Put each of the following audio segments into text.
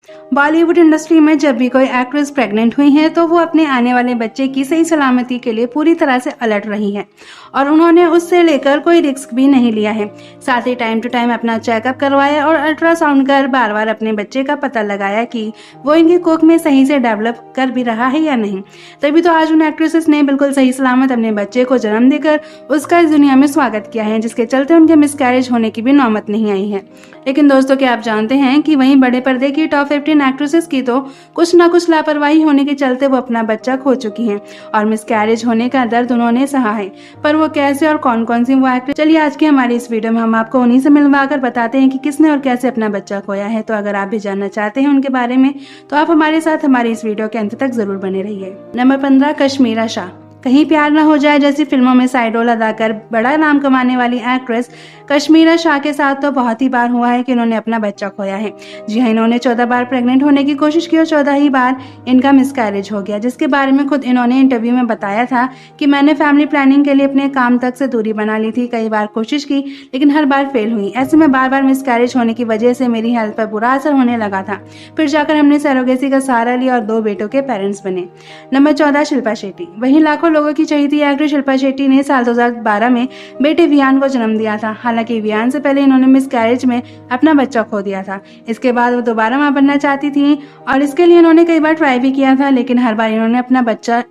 Bollywood industry में जब भी कोई एक्ट्रेस प्रेग्नेंट हुई है तो वो अपने आने वाले बच्चे की सही सलामती के लिए पूरी तरह से अलर्ट रही है और उन्होंने उससे लेकर कोई रिस्क भी नहीं लिया है। साथ ही टाइम टू टाइम अपना चेकअप करवाया और अल्ट्रासाउंड कर बार बार अपने बच्चे का पता लगाया कि वो इनकी कोख में सही से डेवलप कर भी रहा है या नहीं। तभी तो आज उन एक्ट्रेसेस ने बिल्कुल सही सलामत अपने बच्चे को जन्म देकर उसका इस दुनिया में स्वागत किया है, जिसके चलते उनके मिसकैरेज होने की भी नौबत नहीं आई है। लेकिन दोस्तों, क्या आप जानते हैं कि वहीं बड़े पर्दे की टॉप 15 एक्ट्रेसेस की तो कुछ न कुछ लापरवाही होने के चलते वो अपना बच्चा खो चुकी हैं और मिसकैरेज होने का दर्द उन्होंने सहा है। पर वो कैसे और कौन कौन सी वो एक्ट्रेस, चलिए आज की हमारी इस वीडियो में हम आपको उन्हीं से मिलवा कर बताते हैं कि किसने और कैसे अपना बच्चा खोया है। तो अगर आप भी जानना चाहते हैं उनके बारे में तो आप हमारे साथ हमारी इस वीडियो के अंत तक जरूर बने रहिए। नंबर 15, कश्मीरा शाह। कहीं प्यार न हो जाए जैसी फिल्मों में साइड रोल अदा कर बड़ा नाम कमाने वाली एक्ट्रेस कश्मीरा शाह के साथ तो बहुत ही बार हुआ है कि उन्होंने अपना बच्चा खोया है। जी हाँ, इन्होंने 14 बार प्रेग्नेंट होने की कोशिश की और 14 ही बार इनका मिसकैरेज हो गया, जिसके बारे में खुद इन्होंने इंटरव्यू में बताया था कि मैंने फैमिली प्लानिंग के लिए अपने काम तक से दूरी बना ली थी। कई बार कोशिश की लेकिन हर बार फेल हुई। ऐसे में बार बार मिसकैरेज होने की वजह से मेरी हेल्थ पर बुरा असर होने लगा था। फिर जाकर हमने सरोगेसी का सहारा लिया और 2 बेटों के पेरेंट्स बने। नंबर 14, शिल्पा शेट्टी। वहीं लाखों लोगों की चहेती एक्ट्रेस शिल्पा शेट्टी ने साल 2012 में बेटे वियान को जन्म दिया था। हालांकि वियान से पहले इन्होंने मिसकैरेज में अपना बच्चा खो दिया था। इसके बाद वो दोबारा मां बनना चाहती थी और इसके लिए इन्होंने कई बार ट्राई भी किया था, लेकिन हर बार इन्होंने अपना बच्चा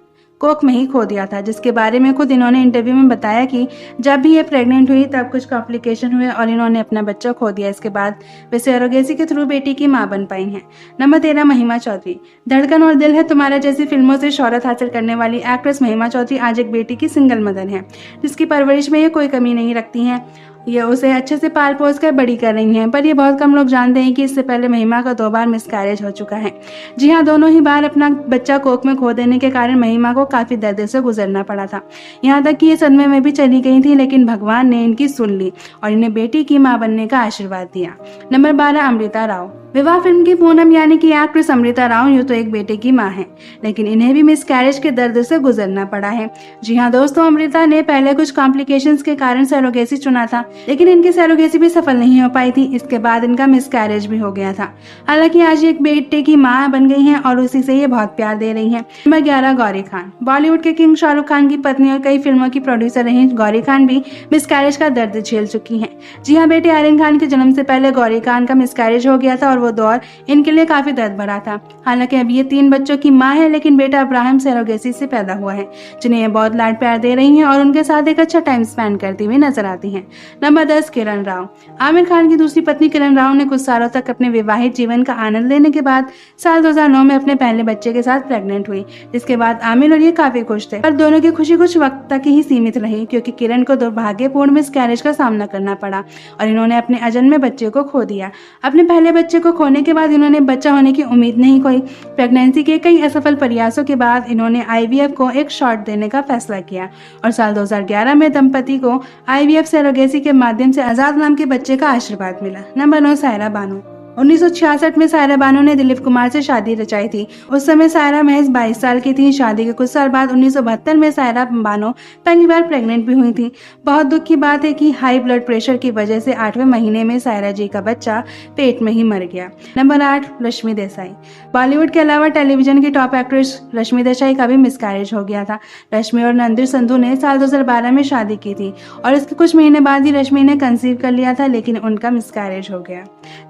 कोख में ही खो दिया था, जिसके बारे में खुद इन्होंने इंटरव्यू में बताया कि जब भी ये प्रेग्नेंट हुई तब कुछ कॉम्प्लिकेशन हुए और इन्होंने अपना बच्चा खो दिया। इसके बाद वे सरोगेसी के थ्रू बेटी की मां बन पाई हैं। नंबर 13, महिमा चौधरी। धड़कन और दिल है तुम्हारा जैसी फिल्मों से शोहरत हासिल करने वाली एक्ट्रेस महिमा चौधरी आज एक बेटी की सिंगल मदर है, जिसकी परवरिश में ये कोई कमी नहीं रखती हैं। ये उसे अच्छे से पाल पोस कर बड़ी कर रही हैं। पर ये बहुत कम लोग जानते हैं कि इससे पहले महिमा का 2 बार मिसकैरेज हो चुका है। जी हाँ, दोनों ही बार अपना बच्चा कोख में खो देने के कारण महिमा को काफी दर्द से गुजरना पड़ा था। यहाँ तक कि ये सदमे में भी चली गई थी, लेकिन भगवान ने इनकी सुन ली और इन्हें बेटी की मां बनने का आशीर्वाद दिया। नंबर 12, अमृता राव। विवाह फिल्म की पूनम यानी कि एक्ट्रेस अमृता राव यूं तो एक बेटे की मां है, लेकिन इन्हें भी मिसकैरेज के दर्द से गुजरना पड़ा है। जी हाँ दोस्तों, अमृता ने पहले कुछ कॉम्प्लिकेशंस के कारण सरोगेसी चुना था, लेकिन इनकी सरोगेसी भी सफल नहीं हो पाई थी। इसके बाद इनका मिसकैरेज भी हो गया था। हालांकि आज एक बेटे की मां बन गई हैं और उसी से ये बहुत प्यार दे रही हैं। नंबर 11, गौरी खान। बॉलीवुड के किंग शाहरुख खान की पत्नी और कई फिल्मों की प्रोड्यूसर रही गौरी खान भी मिसकैरेज का दर्द झेल चुकी हैं। जी हाँ, बेटे आर्यन खान के जन्म से पहले गौरी खान का मिसकैरेज हो गया था और वो दौर इनके लिए काफी दर्द भरा था। हालांकि अब ये 3 बच्चों की मां है, लेकिन बेटा अब्राहम सरोगेसी से पैदा हुआ है, जिन्हें ये बहुत लाड प्यार दे रही हैं और उनके साथ एक अच्छा टाइम स्पेंड करती हुई नजर आती हैं। नंबर 10, किरण राव। आमिर खान की दूसरी पत्नी किरण राव ने कुछ सालों तक अपने विवाहित जीवन का आनंद लेने के बाद साल 2009 में अपने पहले बच्चे के साथ प्रेग्नेंट हुई, जिसके बाद आमिर और ये काफी खुश थे। पर दोनों की खुशी कुछ वक्त तक ही सीमित रही, क्योंकि किरण को दुर्भाग्यपूर्ण मिसकैरेज का सामना करना पड़ा और इन्होंने अपने अजन्मे बच्चे को खो दिया। अपने पहले बच्चे को खोने के बाद इन्होंने बच्चा होने की उम्मीद नहीं खोई। प्रेगनेंसी के कई असफल प्रयासों के बाद इन्होंने IVF को एक शॉट देने का फैसला किया और साल 2011 में दंपति को IVF सरोगेसी के माध्यम से आजाद नाम के बच्चे का आशीर्वाद मिला। नंबर 9, सायरा बानो। 1966 में सायरा बानो ने दिलीप कुमार से शादी रचाई थी। उस समय सायरा महज 22 साल की थी। शादी के कुछ साल बाद 1972 में सायरा बानो पहली बार प्रेग्नेंट भी हुई थी। बहुत दुख की बात है कि हाई ब्लड प्रेशर की वजह से 8वें महीने में सायरा जी का बच्चा पेट में ही मर गया। नंबर 8, रश्मि देसाई। बॉलीवुड के अलावा टेलीविजन की टॉप एक्ट्रेस रश्मि देसाई का भी मिसकैरेज हो गया था। रश्मि और रणधीर संधू ने साल 2012 में शादी की थी और इसके कुछ महीने बाद ही रश्मि ने कंसीव कर लिया था, लेकिन उनका मिसकैरेज हो गया।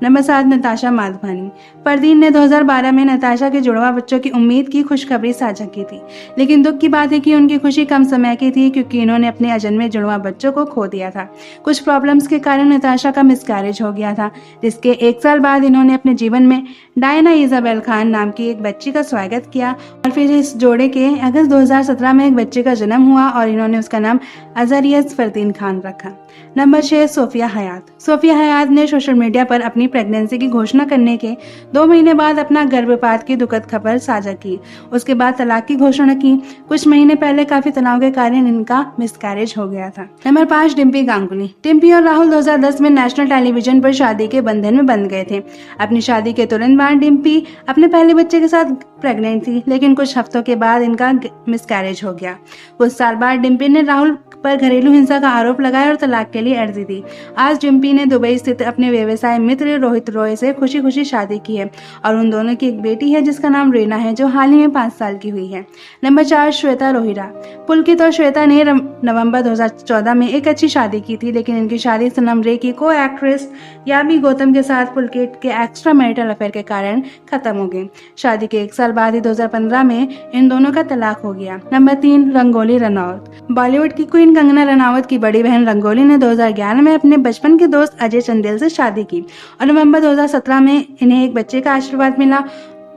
नंबर 7, नताशा माधवानी। परदीन ने 2012 में नताशा के जुड़वा बच्चों की उम्मीद की खुशखबरी साझा की थी, लेकिन दुख की बात है कि उनकी खुशी कम समय की थी, क्योंकि इन्होंने अपने अजन्मे जुड़वा बच्चों को खो दिया था। कुछ प्रॉब्लम्स के कारण नताशा का मिसकैरेज हो गया था, जिसके 1 साल बाद इन्होंने अपने जीवन में डायना इजाबेल खान नाम की एक बच्ची का स्वागत किया और फिर इस जोड़े के अगस्त 2017 में एक बच्चे का जन्म हुआ और इन्होंने उसका नाम अजरियस फरदीन खान रखा। नंबर 6, सोफिया हयात। सोफिया हयात ने सोशल मीडिया पर अपनी प्रेगनेंसी की घोषणा करने के 2 महीने बाद अपना गर्भपात की दुखद खबर साझा की। उसके बाद तलाक की घोषणा की। कुछ महीने पहले काफी तनाव के कारण इनका मिसकैरेज हो गया था। नंबर 5, डिम्पी गांगुली। डिम्पी और राहुल 2010 में नेशनल टेलीविजन पर शादी के बंधन में बंध गए थे। अपनी शादी के तुरंत बाद डिम्पी अपने पहले बच्चे के साथ प्रेग्नेंट थी, लेकिन कुछ हफ्तों के बाद इनका मिसकैरेज हो गया। कुछ साल बाद डिम्पी ने राहुल पर घरेलू हिंसा का आरोप लगाया और तलाक के लिए अर्जी दी। आज डिम्पी ने दुबई स्थित अपने व्यवसाय मित्र रोहित रॉय रॉय से खुशी खुशी शादी की है और उन दोनों की एक बेटी है जिसका नाम रीना है, जो हाल ही में 5 साल की हुई है। नंबर 4, श्वेता रोहिरा। पुलकित और श्वेता ने नवंबर 2014 में एक अच्छी शादी की थी, लेकिन इनकी शादी सनम रे की को एक्ट्रेस यामी गौतम के साथ पुलकित के एक्स्ट्रा मैरिटल अफेयर के कारण खत्म हो गई। शादी के 1 साल बाद ही 2015 में इन दोनों का तलाक हो गया। नंबर 3, रंगोली रनौत। बॉलीवुड की क्वीन कंगना रनावत की बड़ी बहन रंगोली ने 2011 में अपने बचपन के दोस्त अजय चंदेल से शादी की और नवंबर 2017 में इन्हें एक बच्चे का आशीर्वाद मिला,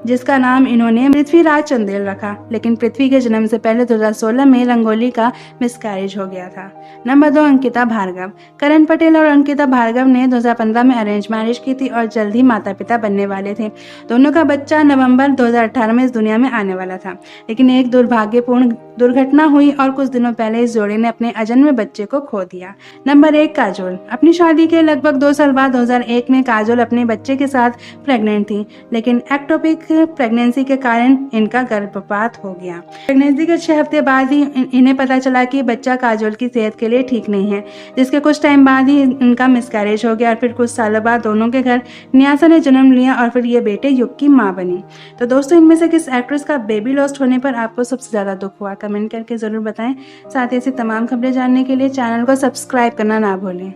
जिसका नाम इन्होंने पृथ्वीराज चंदेल रखा। लेकिन पृथ्वी के जन्म से पहले 2016 में रंगोली का मिसकैरेज हो गया था। नंबर 2, अंकिता भार्गव। करण पटेल और अंकिता भार्गव ने 2015 में अरेंज मैरिज की थी और जल्द ही माता पिता बनने वाले थे। दोनों का बच्चा नवंबर 2018 में इस दुनिया में आने वाला था, लेकिन एक दुर्भाग्यपूर्ण दुर्घटना हुई और कुछ दिनों पहले इस जोड़े ने अपने अजन्मे बच्चे को खो दिया। नंबर 1, काजोल। अपनी शादी के लगभग 2 साल बाद 2001 में काजोल अपने बच्चे के साथ प्रेग्नेंट थी, लेकिन एक्टोपिक प्रेगनेंसी के कारण इनका गर्भपात हो गया। प्रेगनेंसी के 6 हफ्ते बाद ही इन्हें पता चला कि बच्चा काजोल की सेहत के लिए ठीक नहीं है, जिसके कुछ टाइम बाद ही इनका मिसकैरेज हो गया और फिर कुछ सालों बाद दोनों के घर न्यासा ने जन्म लिया और फिर ये बेटे युग की माँ बनी। तो दोस्तों, इनमें से किस एक्ट्रेस का बेबी लॉस्ट होने पर आपको सबसे ज्यादा दुख हुआ, कमेंट करके जरूर बताएं। साथ ही ऐसी तमाम खबरें जानने के लिए चैनल को सब्सक्राइब करना ना भूलें।